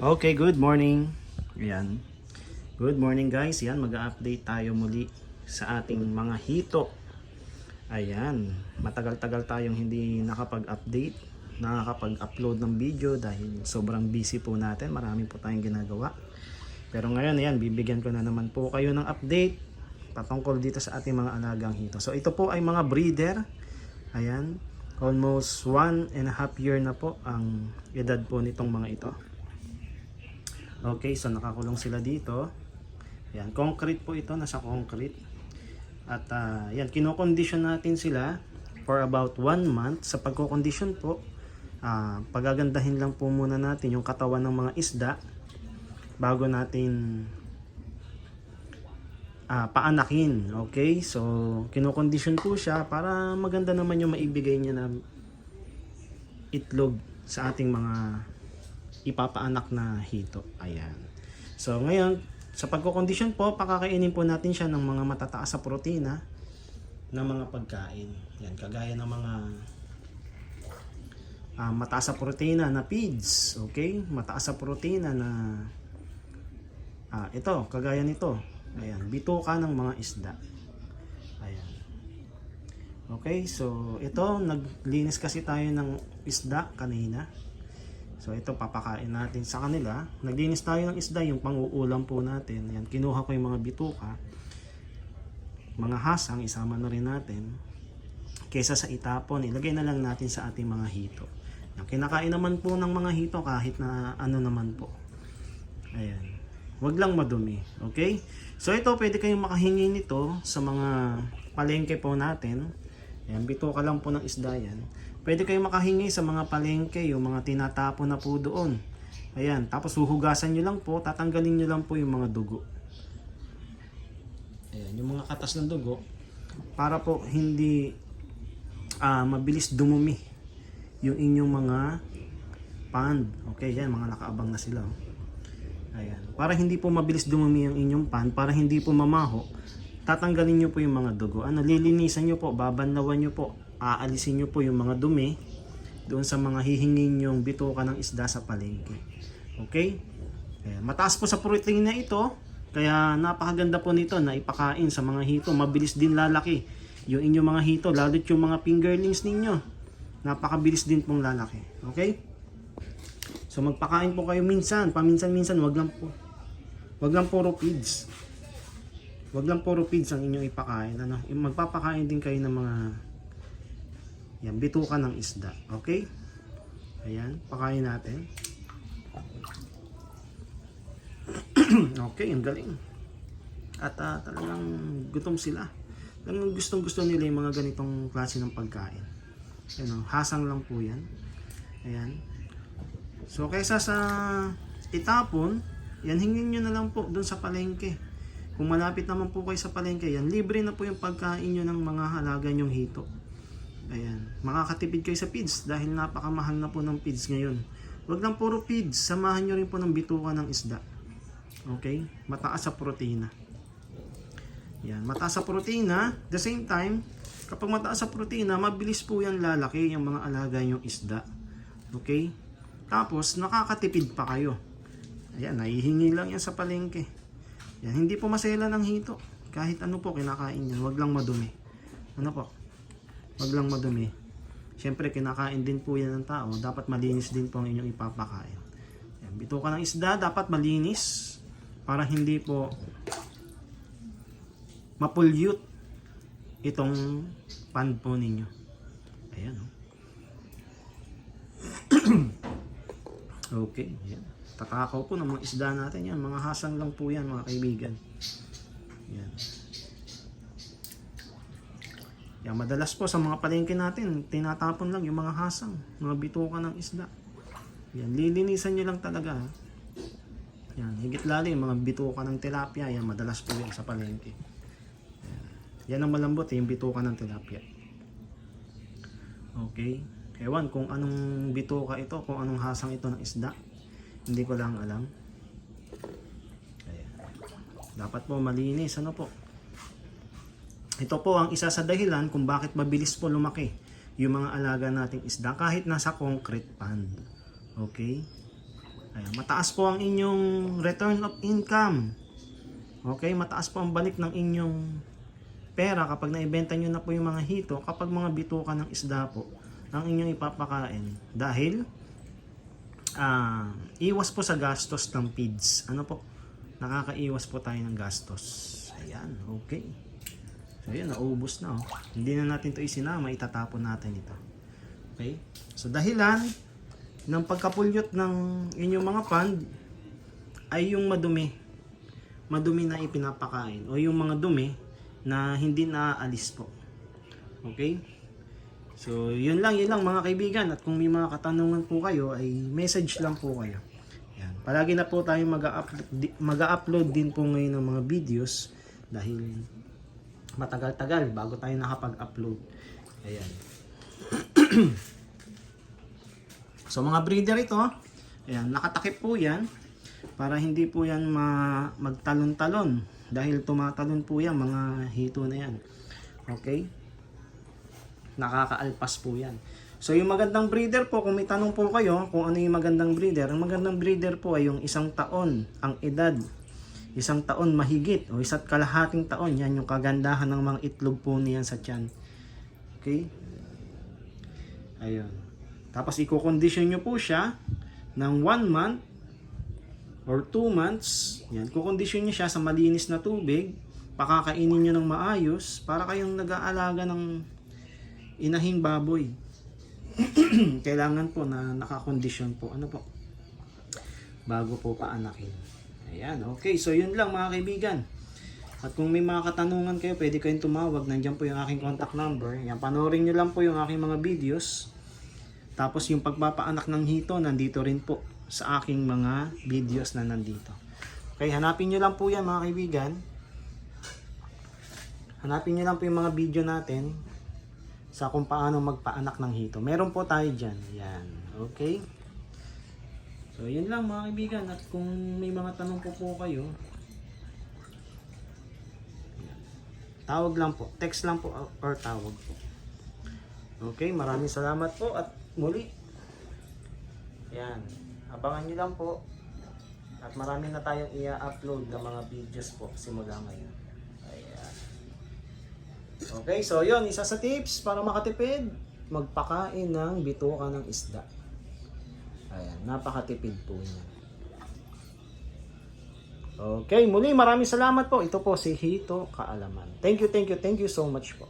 Okay, good morning. Ayan. Good morning guys. Yan, mag-update tayo muli sa ating mga hito. Ayan, matagal-tagal tayong hindi nakapag-update, nakakapag-upload ng video dahil sobrang busy po natin. Marami po tayong ginagawa. Pero ngayon, ayan, bibigyan ko na naman po kayo ng update patungkol dito sa ating mga alagang hito. So ito po ay mga breeder. Ayan, almost 1.5 year na po ang edad po nitong mga ito. Okay, so nakakulong sila dito. Ayan, concrete po ito, nasa concrete. At yan, kinokondisyon natin sila for about 1 month. Sa pagkokondisyon po, pagagandahin lang po muna natin yung katawan ng mga isda bago natin paanakin. Okay, so kinokondisyon po siya para maganda naman yung maibigay niya na itlog sa ating mga ipapaanak na hito. Ayan. So ngayon, sa pagkokondisyon po, pakakainin po natin siya ng mga matataas sa protina na mga pagkain. Yan, kagaya ng mga mataas sa protina na feeds. Okay? Mataas sa protina na ito, kagaya nito. Ayan, bituka ng mga isda. Ayan. Okay, so ito, naglinis kasi tayo ng isda kanina. So ito, papakain natin sa kanila. Naglinis tayo ng isda, yung pang-uulam po natin. Ayan, kinuha ko yung mga bituka. Mga hasang, isama na rin natin. Kesa sa itapon, ilagay na lang natin sa ating mga hito. Yung kinakain naman po ng mga hito kahit na ano naman po. Ayan. Huwag lang madumi. Okay? So ito, pwede kayong makahingi nito sa mga palengke po natin. Ayan, bituka lang po ng isda yan. Pwede kayong makahingi sa mga palengke, yung mga tinatapon na po doon. Ayan, tapos huhugasan nyo lang po, tatanggalin nyo lang po yung mga dugo. Ayan, yung mga katas ng dugo, para po hindi mabilis dumumi yung inyong mga pond. Okay, yan, mga nakaabang na sila. Ayan, para hindi po mabilis dumumi yung inyong pond, para hindi po mamaho, tatanggalin nyo po yung mga dugo. Lilinisan nyo po, babanlawan nyo po, aalisin nyo po yung mga dumi doon sa mga hihingin yung bituka ng isda sa palengke. Okay? Ayan, mataas po sa protein na ito, kaya napakaganda po nito na ipakain sa mga hito. Mabilis din lalaki yung inyong mga hito, lalo yung mga fingerlings ninyo. Napakabilis din pong lalaki. Okay? So magpakain po kayo minsan, paminsan-minsan, wag lang puro feeds. Wag lang puro feeds ang inyong ipakain. Ano? Magpapakain din kayo ng mga yan, bituka ng isda. Okay? Ayan, pakain natin. Okay, ang galing. At talagang gutom sila. Talagang gustong-gusto nila yung mga ganitong klase ng pagkain. Ayan, hasang lang po yan. Ayan. So, kaysa sa itapon, yan, hingin nyo na lang po dun sa palengke. Kung malapit naman po kayo sa palengke, yan, libre na po yung pagkain nyo ng mga halaga nyong hito. Ayan, makakatipid kayo sa feeds dahil napakamahal na po ng feeds ngayon. Huwag lang puro feeds, samahan nyo rin po ng bituka ng isda. Okay? Mataas sa protina. Yan, mataas sa protina. The same time, kapag mataas sa protina, mabilis po yan lalaki yung mga alaga nyong isda. Okay? Tapos, nakakatipid pa kayo. Ayan, nahihingi lang yan sa palengke. Yan, hindi po masela ng hito. Kahit ano po kinakain yan, huwag lang madumi. Ano po? Wag lang madumi. Siyempre, kinakain din po yan ng tao. Dapat malinis din po ang inyong ipapakain. Yan, bituka ng isda, dapat malinis para hindi po mapollute itong pond po ninyo. Ayan. Okay. Yan. Tatakaw po ng mga isda natin yan. Mga hasang lang po yan, mga kaibigan. Yan. Yan, madalas po sa mga palengke natin, tinatapon lang yung mga hasang, mga bituka ng isda. Yan, lilinisan nyo lang talaga. Yan, higit lalo yung mga bituka ng tilapia, yan, madalas po yan sa palengke. Yan ang malambot, yung bituka ng tilapia. Okay, ewan kung anong bituka ito, kung anong hasang ito ng isda. Hindi ko lang alam. Ayan. Dapat po malinis, ano po. Ito po ang isa sa dahilan kung bakit mabilis po lumaki yung mga alaga nating isda kahit nasa concrete pond. Okay? Ayan, mataas po ang inyong return of income. Okay, mataas po ang balik ng inyong pera kapag naibenta nyo na po yung mga hito, kapag mga bituka ng isda po ang inyong ipapakain. Dahil iwas po sa gastos ng feeds. Ano po? Nakakaiwas po tayo ng gastos. Ayan, okay. So yun, naubos na. Oh. Hindi na natin ito isinama, itatapon natin ito. Okay? So dahilan ng pagkapulyot ng inyong mga pond ay yung madumi. Madumi na ipinapakain o yung mga dumi na hindi naaalis po. Okay? So yun lang mga kaibigan, at kung may mga katanungan po kayo ay message lang po kayo. Yan. Palagi na po tayong mag-upload din po ngayon ng mga videos dahil matagal-tagal bago tayo nakapag-upload. Ayan. So mga breeder ito, ayan, nakatakip po yan para hindi po yan magtalon-talon dahil tumatalon po yan mga hito na yan. Okay? Nakakaalpas po yan. So yung magandang breeder po, kung may tanong po kayo kung ano yung magandang breeder, ang magandang breeder po ay yung 1 taon ang edad. 1 taon mahigit o 1.5 taon, yan yung kagandahan ng mga itlog po niyan sa tiyan. Okay? Ayun. Tapos i-condition nyo po siya ng 1 month or 2 months. Yan, kukondisyon nyo siya sa malinis na tubig, pakakainin nyo ng maayos para kayong nag-aalaga ng inahing baboy. Kailangan po na nakakondisyon po. Ano po? Bago po paanakin. Ayan, okay. So yun lang mga kaibigan. At kung may mga katanungan kayo, pwede kayong tumawag. Nandiyan po yung aking contact number. Yan, panoorin nyo lang po yung aking mga videos. Tapos yung pagpapaanak ng hito, nandito rin po sa aking mga videos na nandito. Okay, hanapin nyo lang po yan mga kaibigan. Hanapin nyo lang po yung mga video natin sa kung paano magpaanak ng hito. Meron po tayo dyan. Yan, okay. So yun lang mga kaibigan. At kung may mga tanong po kayo, tawag lang po. Text lang po or tawag po. Okay, maraming salamat po at muli. Yan. Abangan nyo lang po. At marami na tayong i-upload ng mga videos po simula ngayon. Ayan. Okay, so yun. Isa sa tips para makatipid, magpakain ng bituka ng isda. Ayan. Napakatipid po niya. Okay, muli maraming salamat po. Ito po si Hito Kaalaman. Thank you so much po.